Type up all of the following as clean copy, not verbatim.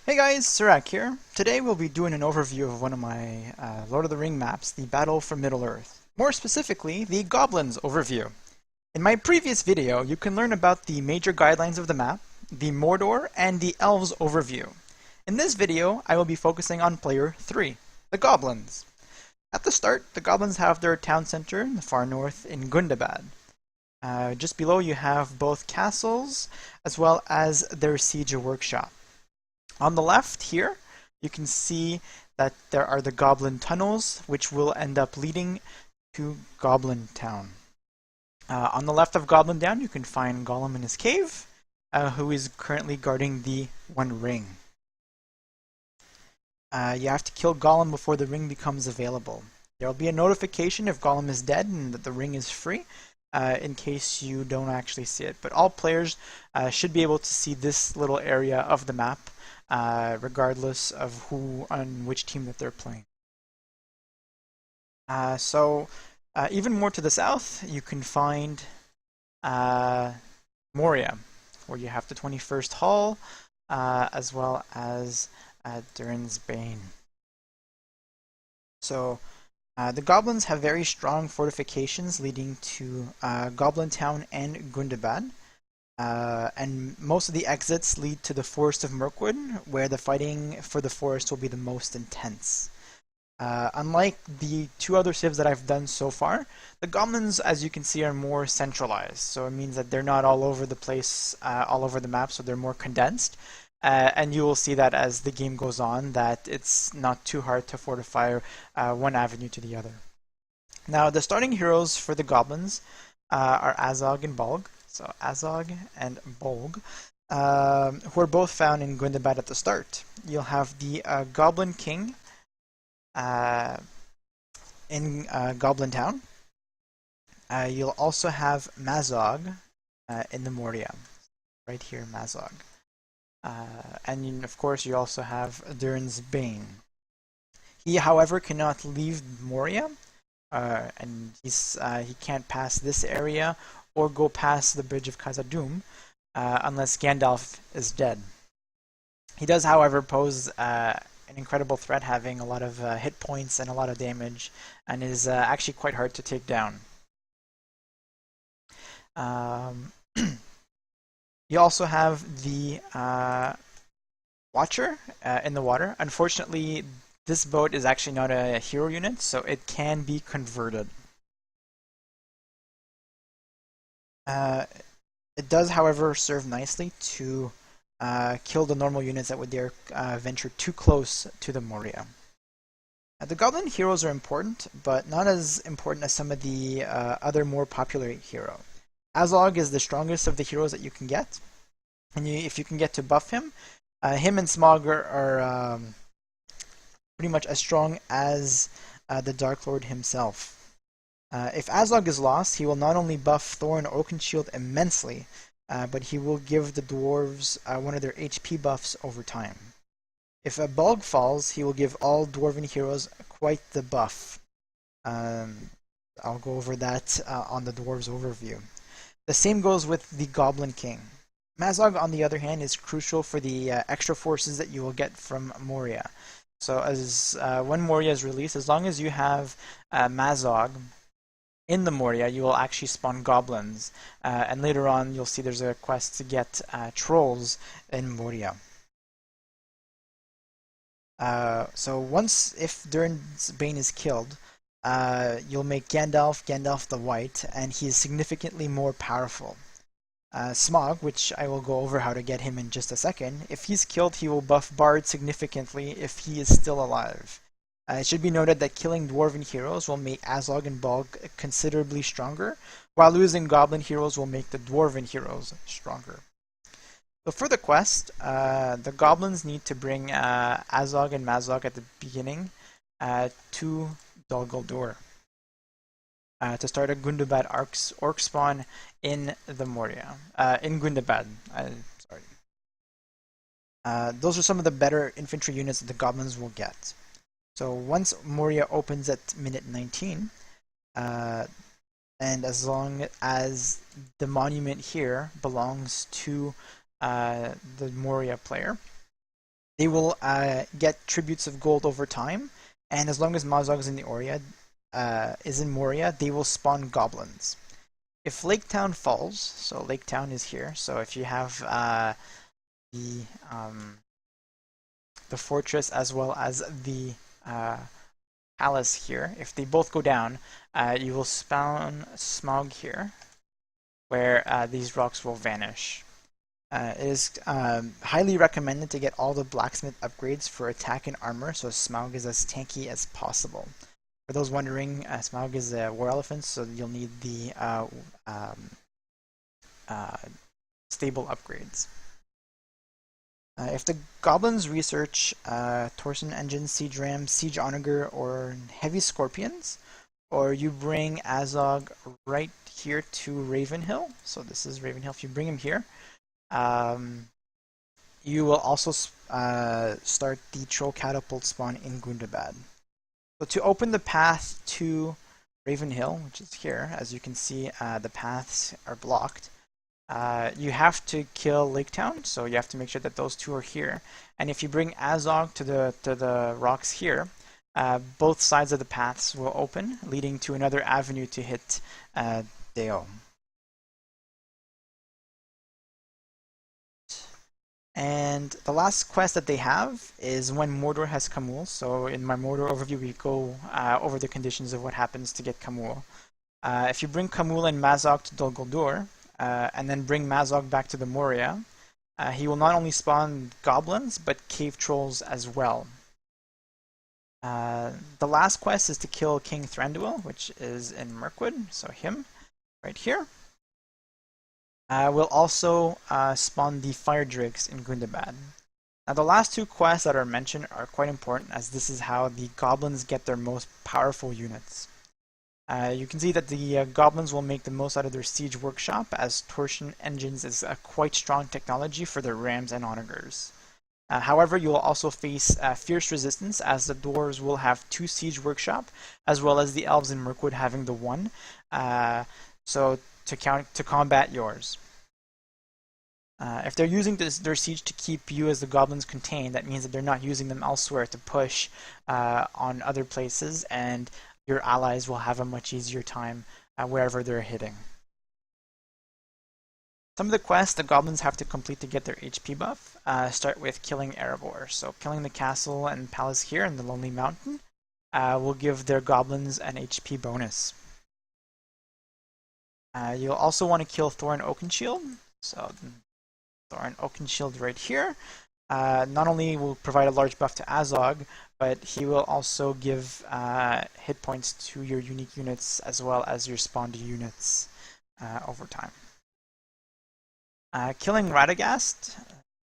Hey guys, Sirak here. Today we'll be doing an overview of one of my Lord of the Ring maps, the Battle for Middle-earth. More specifically, the Goblins overview. In my previous video, you can learn about the major guidelines of the map, the Mordor, and the Elves overview. In this video, I will be focusing on player 3, the Goblins. At the start, the Goblins have their town center in the far north in Gundabad. Just below you have both castles, as well as their siege workshop. On the left here, you can see that there are the Goblin tunnels, which will end up leading to Goblin Town. On the left of Goblin Town, you can find Gollum in his cave, who is currently guarding the One Ring. You have to kill Gollum before the ring becomes available. There will be a notification if Gollum is dead and that the ring is free, in case you don't actually see it. But all players should be able to see this little area of the map, regardless of who on which team that they're playing. Even more to the south, you can find Moria, where you have the 21st Hall, as well as Durin's Bane. So the Goblins have very strong fortifications leading to Goblin Town and Gundabad. And most of the exits lead to the Forest of Mirkwood, where the fighting for the forest will be the most intense. Unlike the two other civs that I've done so far, the Goblins, as you can see, are more centralized. So it means that they're not all over the place, all over the map, so they're more condensed. And you will see that as the game goes on, that it's not too hard to fortify one avenue to the other. Now, the starting heroes for the Goblins are Azog and Bolg. So Azog and Bolg, who are both found in Gundabad at the start. You'll have the Goblin King in Goblin Town. You'll also have Mazog in the Moria, right here, Mazog. And of course, you also have Durin's Bane. He, however, cannot leave Moria, and he can't pass this area or go past the Bridge of Khazad-dûm unless Gandalf is dead. He does, however, pose an incredible threat, having a lot of hit points and a lot of damage, and is actually quite hard to take down. You also have the Watcher in the water. Unfortunately, this boat is actually not a hero unit, so it can be converted. It does, however, serve nicely to kill the normal units that would dare venture too close to the Moria. The Goblin heroes are important, but not as important as some of the other more popular heroes. Azog is the strongest of the heroes that you can get, and if you can get to buff him, him and Smaug are pretty much as strong as the Dark Lord himself. If Azog is lost, he will not only buff Thor and Oakenshield immensely, but he will give the dwarves one of their HP buffs over time. If a Bolg falls, he will give all dwarven heroes quite the buff. I'll go over that on the dwarves overview. The same goes with the Goblin King. Mazog, on the other hand, is crucial for the extra forces that you will get from Moria. So as when Moria is released, as long as you have Mazog in the Moria, you will actually spawn goblins, and later on you'll see there's a quest to get trolls in Moria. So if Durin's Bane is killed, you'll make Gandalf the White, and he is significantly more powerful. Smaug, which I will go over how to get him in just a second, if he's killed, he will buff Bard significantly if he is still alive. It should be noted that killing dwarven heroes will make Azog and Bolg considerably stronger, while losing goblin heroes will make the dwarven heroes stronger. So for the quest, the goblins need to bring Azog and Mazog at the beginning to Dol Guldur to start a Gundabad orc spawn in the Moria. In Gundabad, sorry. Those are some of the better infantry units that the goblins will get. So once Moria opens at minute 19, and as long as the monument here belongs to the Moria player, they will get tributes of gold over time, and as long as Mazog is in Moria, they will spawn goblins. If Lake Town falls, so Lake Town is here, so if you have the the fortress as well as the palace here, if they both go down, you will spawn Smog here, where these rocks will vanish. It is highly recommended to get all the blacksmith upgrades for attack and armor, so Smaug is as tanky as possible. For those wondering, Smaug is a war elephant, so you'll need the stable upgrades. If the goblins research Torsion engines, siege rams, siege onager, or heavy scorpions, or you bring Azog right here to Ravenhill, so this is Ravenhill, if you bring him here, you will also start the troll catapult spawn in Gundabad. So to open the path to Ravenhill, which is here, as you can see, the paths are blocked. You have to kill Lake Town, so you have to make sure that those two are here. And if you bring Azog to the rocks here, both sides of the paths will open, leading to another avenue to hit Deo. And the last quest that they have is when Mordor has Khamul. So in my Mordor overview, we go over the conditions of what happens to get Khamul. If you bring Khamul and Mazog to Dol Guldur, and then bring Mazog back to the Moria, he will not only spawn goblins, but cave trolls as well. The last quest is to kill King Thranduil, which is in Mirkwood, so him, right here. We'll also spawn the Fire Drakes in Gundabad. Now the last two quests that are mentioned are quite important, as this is how the goblins get their most powerful units. You can see that the goblins will make the most out of their siege workshop, as torsion engines is a quite strong technology for their rams and onagers. However, you will also face fierce resistance, as the dwarves will have 2 siege workshop, as well as the elves in Mirkwood having the 1. So to combat yours. If they're using their siege to keep you as the goblins contained, that means that they're not using them elsewhere to push on other places, and your allies will have a much easier time wherever they're hitting. Some of the quests the goblins have to complete to get their HP buff start with killing Erebor. So killing the castle and palace here in the Lonely Mountain will give their goblins an HP bonus. You'll also want to kill Thorin Oakenshield. So Thorin Oakenshield right here. Not only will provide a large buff to Azog, but he will also give hit points to your unique units as well as your spawned units over time. Killing Radagast.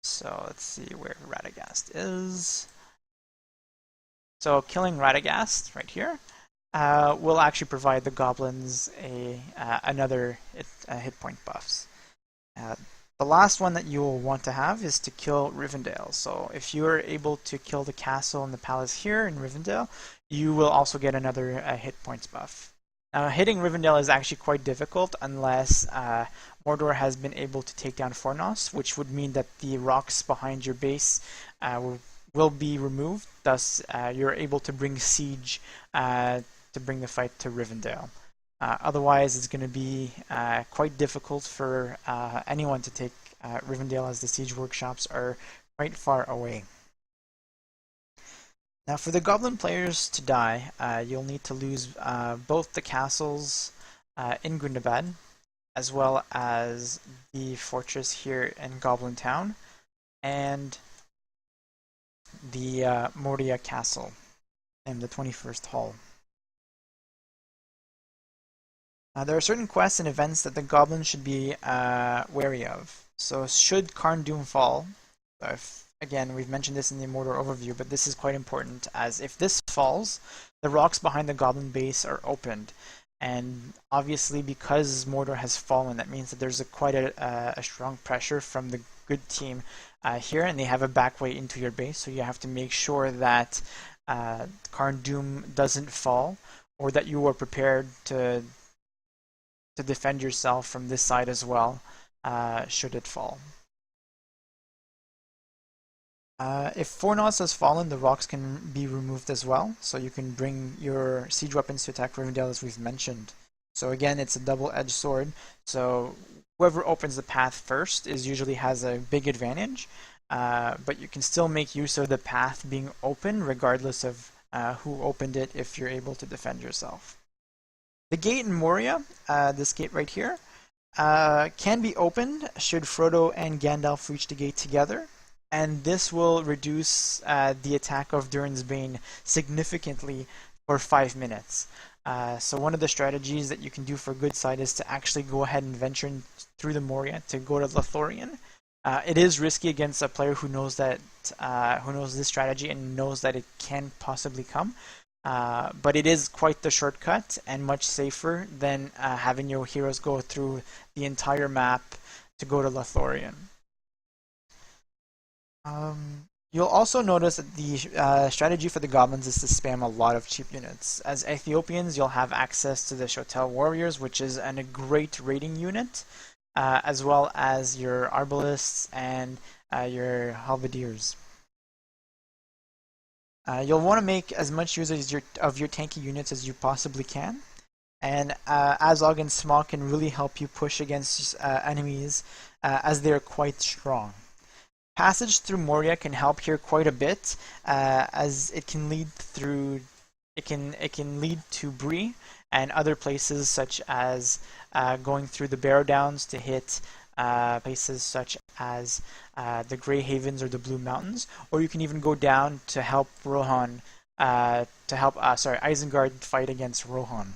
So let's see where Radagast is. So killing Radagast right here will actually provide the goblins another hit point buffs. The last one that you will want to have is to kill Rivendell. So if you are able to kill the castle and the palace here in Rivendell, you will also get another hit points buff. Now, hitting Rivendell is actually quite difficult unless Mordor has been able to take down Fornos, which would mean that the rocks behind your base will be removed. Thus, you're able to bring siege to bring the fight to Rivendell. Otherwise, it's going to be quite difficult for anyone to take Rivendell, as the siege workshops are quite far away. Now, for the goblin players to die, you'll need to lose both the castles in Gundabad, as well as the fortress here in Goblin Town, and the Moria Castle in the 21st Hall. There are certain quests and events that the goblins should be wary of. So should Karn Doom fall, again, we've mentioned this in the Mordor overview, but this is quite important, as if this falls, the rocks behind the goblin base are opened. And obviously, because Mordor has fallen, that means that there's quite a strong pressure from the good team here, and they have a back way into your base, so you have to make sure that Karn Doom doesn't fall, or that you are prepared to defend yourself from this side as well, should it fall. If 4 knots has fallen, the rocks can be removed as well, so you can bring your siege weapons to attack Rivendell as we've mentioned. So again, it's a double-edged sword, so whoever opens the path first usually has a big advantage, but you can still make use of the path being open regardless of who opened it if you're able to defend yourself. The gate in Moria, this gate right here, can be opened should Frodo and Gandalf reach the gate together, and this will reduce the attack of Durin's Bane significantly for 5 minutes. So one of the strategies that you can do for good side is to actually go ahead and venture through the Moria to go to Lothlorien. It is risky against a player who knows this strategy and knows that it can possibly come. But it is quite the shortcut and much safer than having your heroes go through the entire map to go to Lothlorien. You'll also notice that the strategy for the goblins is to spam a lot of cheap units. As Ethiopians, you'll have access to the Shotel Warriors, which is a great raiding unit, as well as your Arbalists and your Halberdiers. You'll want to make as much use of your tanky units as you possibly can, and Azog and Smog can really help you push against enemies as they're quite strong. Passage through Moria can help here quite a bit, as it can lead to Bree and other places, such as going through the Barrow Downs to hit places such as the Grey Havens or the Blue Mountains, or you can even go down to help Isengard fight against Rohan.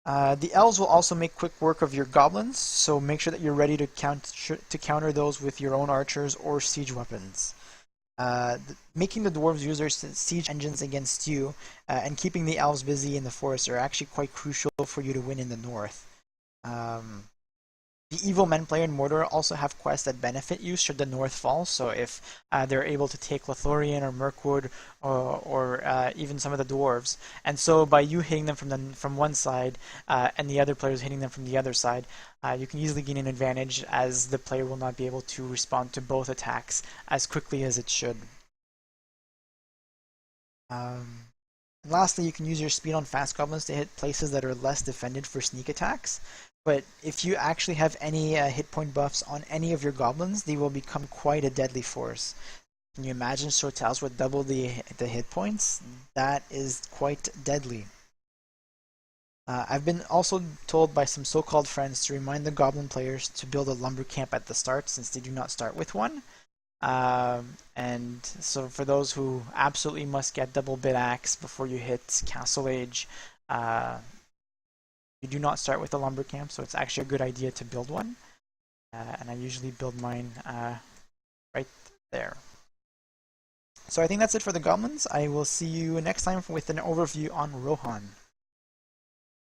The elves will also make quick work of your goblins, so make sure that you're ready to counter those with your own archers or siege weapons. Making the dwarves use their siege engines against you and keeping the elves busy in the forest are actually quite crucial for you to win in the north. The evil men player in Mordor also have quests that benefit you should the north fall, so if they're able to take Lothlorien or Mirkwood or even some of the dwarves, and so by you hitting them from one side and the other players hitting them from the other side, you can easily gain an advantage as the player will not be able to respond to both attacks as quickly as it should. Lastly, you can use your speed on fast goblins to hit places that are less defended for sneak attacks. But if you actually have any hit point buffs on any of your goblins, they will become quite a deadly force. Can you imagine Shotels with double the hit points? That is quite deadly. I've been also told by some so-called friends to remind the goblin players to build a lumber camp at the start, since they do not start with one. And so for those who absolutely must get double bit axe before you hit Castle Age, you do not start with a lumber camp, so it's actually a good idea to build one. And I usually build mine right there. So I think that's it for the goblins. I will see you next time with an overview on Rohan.